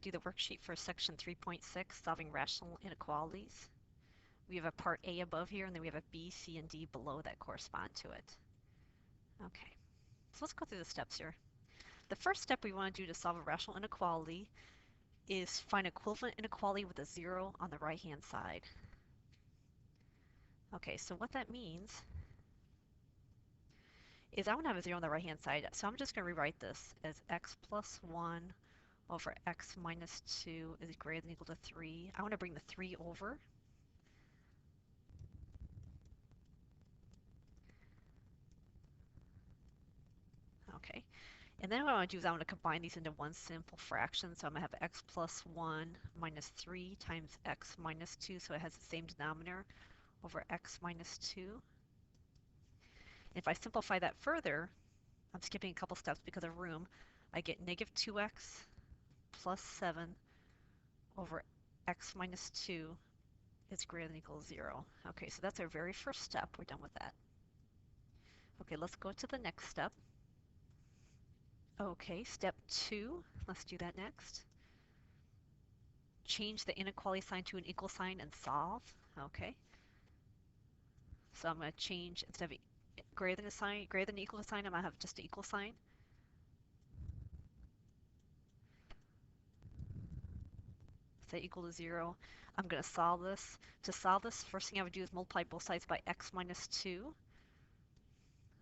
do the worksheet for section 3.6, solving rational inequalities. We have a part A above here, and then we have a B, C, and D below that correspond to it. Okay, so let's go through the steps here. The first step we want to do to solve a rational inequality is find equivalent inequality with a 0 on the right-hand side. Okay, so what that means is I want to have a 0 on the right-hand side, so I'm just going to rewrite this as x plus 1 over x minus 2 is greater than or equal to 3. I want to bring the 3 over. Okay, and then what I want to do is I want to combine these into one simple fraction. So I'm going to have x plus 1 minus 3 times x minus 2, so it has the same denominator, over x minus 2. If I simplify that further, I'm skipping a couple steps because of room, I get negative 2x plus 7 over x minus 2 is greater than or equal to 0. Okay, so that's our very first step. We're done with that. Okay, let's go to the next step. Okay, step 2, let's do that next. Change the inequality sign to an equal sign and solve. Okay, so I'm going to change, instead of greater than a sign, greater than equal sign, I'm going to have just an equal sign. Set equal to 0. I'm going to solve this. To solve this, first thing I would do is multiply both sides by x minus 2.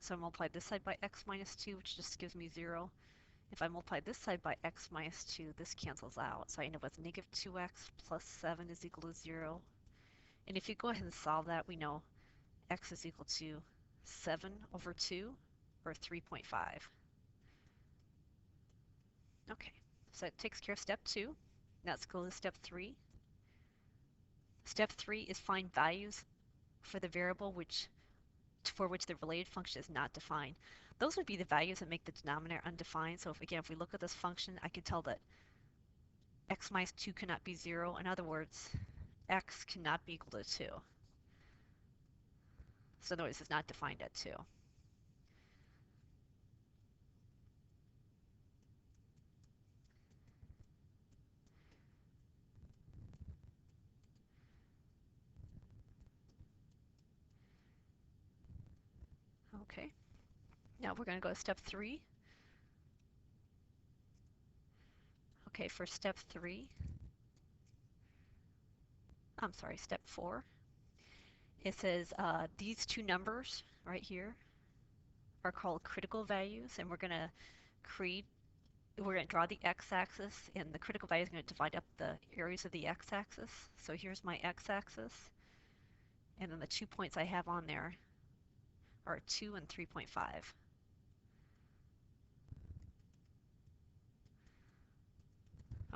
So I multiply this side by x minus 2, which just gives me 0. If I multiply this side by x minus 2, this cancels out. So I end up with negative 2x plus 7 is equal to 0. And if you go ahead and solve that, we know x is equal to 7 over 2, or 3.5. Okay, so that takes care of step 2. Now let's go to step 3. Step 3 is find values for the variable for which the related function is not defined. Those would be the values that make the denominator undefined. So if we look at this function, I can tell that x minus 2 cannot be 0. In other words, x cannot be equal to 2. So notice it's not defined at 2. Okay, now we're going to go to step 3. Okay, for step 3, I'm sorry, step 4, it says these two numbers right here are called critical values, and we're going to draw the x-axis, and the critical value is going to divide up the areas of the x-axis. So here's my x-axis, and then the 2 points I have on there are 2 and 3.5.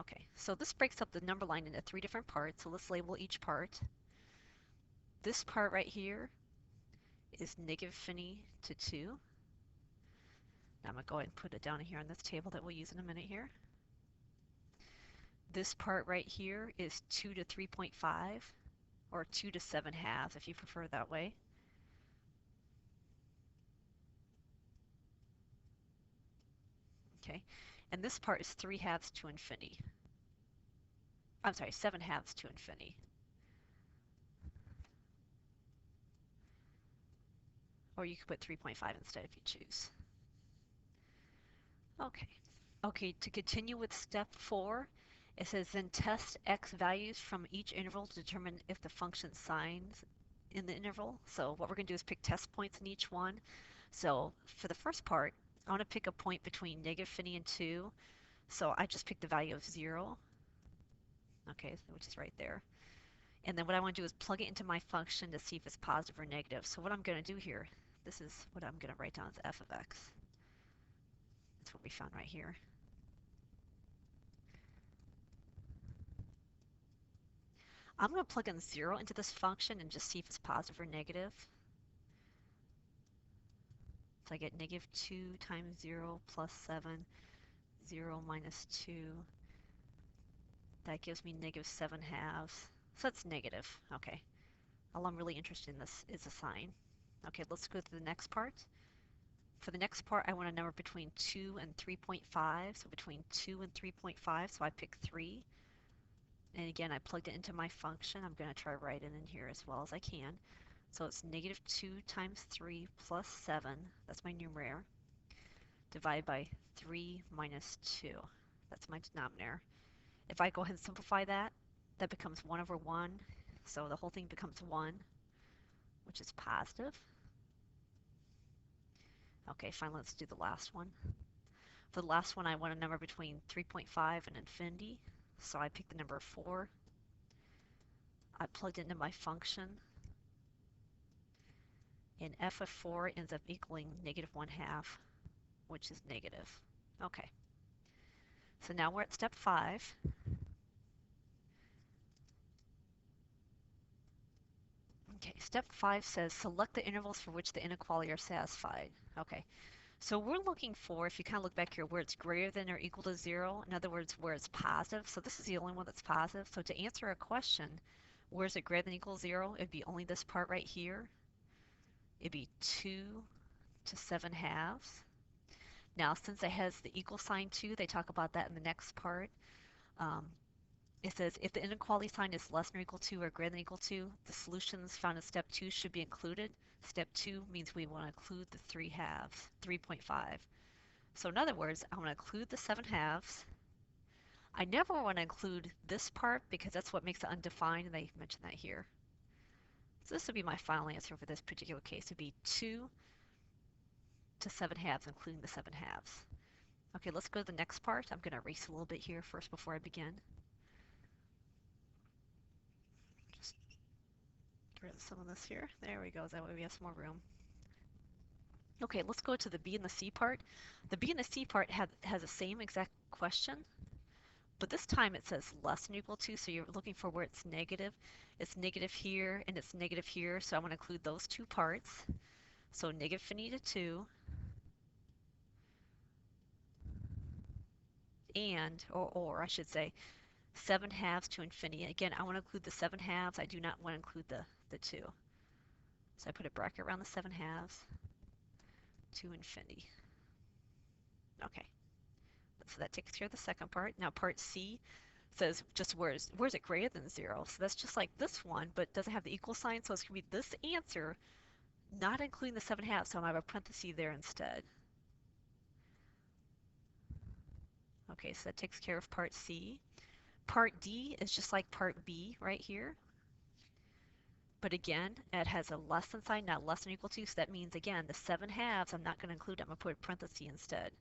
Okay, so this breaks up the number line into 3 different parts, so let's label each part. This part right here is negative infinity to 2. Now I'm going to go ahead and put it down here on this table that we'll use in a minute here. This part right here is 2 to 3.5, or 2 to 7 halves if you prefer that way. Okay, and this part is 3 halves to infinity. I'm sorry, 7 halves to infinity. Or you could put 3.5 instead if you choose. Okay. Okay, to continue with step 4, it says then test x values from each interval to determine if the function signs in the interval. So what we're going to do is pick test points in each one. So for the first part, I want to pick a point between negative infinity and 2. So I just picked the value of 0. Okay, which is right there. And then what I want to do is plug it into my function to see if it's positive or negative. So what I'm going to do here, this is what I'm going to write down as f of x. That's what we found right here. I'm going to plug in 0 into this function and just see if it's positive or negative. So I get negative 2 times 0 plus 7, 0 minus 2. That gives me negative 7 halves. So that's negative. Okay. All I'm really interested in this is a sign. Okay, let's go to the next part. For the next part, I want a number between 2 and 3.5, so between 2 and 3.5, so I pick 3. And again, I plugged it into my function. I'm going to try to write it in here as well as I can. So it's negative 2 times 3 plus 7, that's my numerator, divided by 3 minus 2. That's my denominator. If I go ahead and simplify that, that becomes 1 over 1. So the whole thing becomes 1, which is positive. Okay, fine, let's do the last one. For the last one, I want a number between 3.5 and infinity. So I picked the number 4. I plugged it into my function. And f of 4 ends up equaling negative 1/2, which is negative. Okay. So now we're at step 5. Okay, step 5 says select the intervals for which the inequality are satisfied. Okay, so we're looking for, if you kind of look back here, where it's greater than or equal to 0. In other words, where it's positive. So this is the only one that's positive. So to answer a question, where is it greater than or equal to 0? It'd be only this part right here. It'd be 2 to 7/2. Now, since it has the equal sign 2, they talk about that in the next part. It says if the inequality sign is less than or equal to or greater than or equal to, the solutions found in step 2 should be included. Step 2 means we want to include the 3/2, 3.5. So in other words, I want to include the 7/2. I never want to include this part because that's what makes it undefined, and they mention that here. So this would be my final answer for this particular case. It would be 2 to 7/2, including the 7/2. Okay, let's go to the next part. I'm going to erase a little bit here first before I begin. Just get rid of some of this here. There we go. That way we have some more room. Okay, let's go to the B and the C part. The B and the C part has the same exact question, but this time it says less than or equal to, so you're looking for where it's negative. It's negative here, and it's negative here, so I want to include those two parts. So negative infinity to 2, and, or I should say, 7/2 to infinity. Again, I want to include the 7/2. I do not want to include the 2. So I put a bracket around the 7/2 to infinity. Okay, so that takes care of the second part. Now part C says just where's it greater than 0? So that's just like this one, but doesn't have the equal sign, so it's going to be this answer, not including the 7/2, so I'm going to have a parenthesis there instead. Okay, so that takes care of part C. Part D is just like part B right here. But again, it has a less than sign, not less than or equal to, so that means, again, the 7/2 I'm not going to include. I'm going to put a parenthesis instead.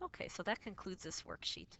Okay, so that concludes this worksheet.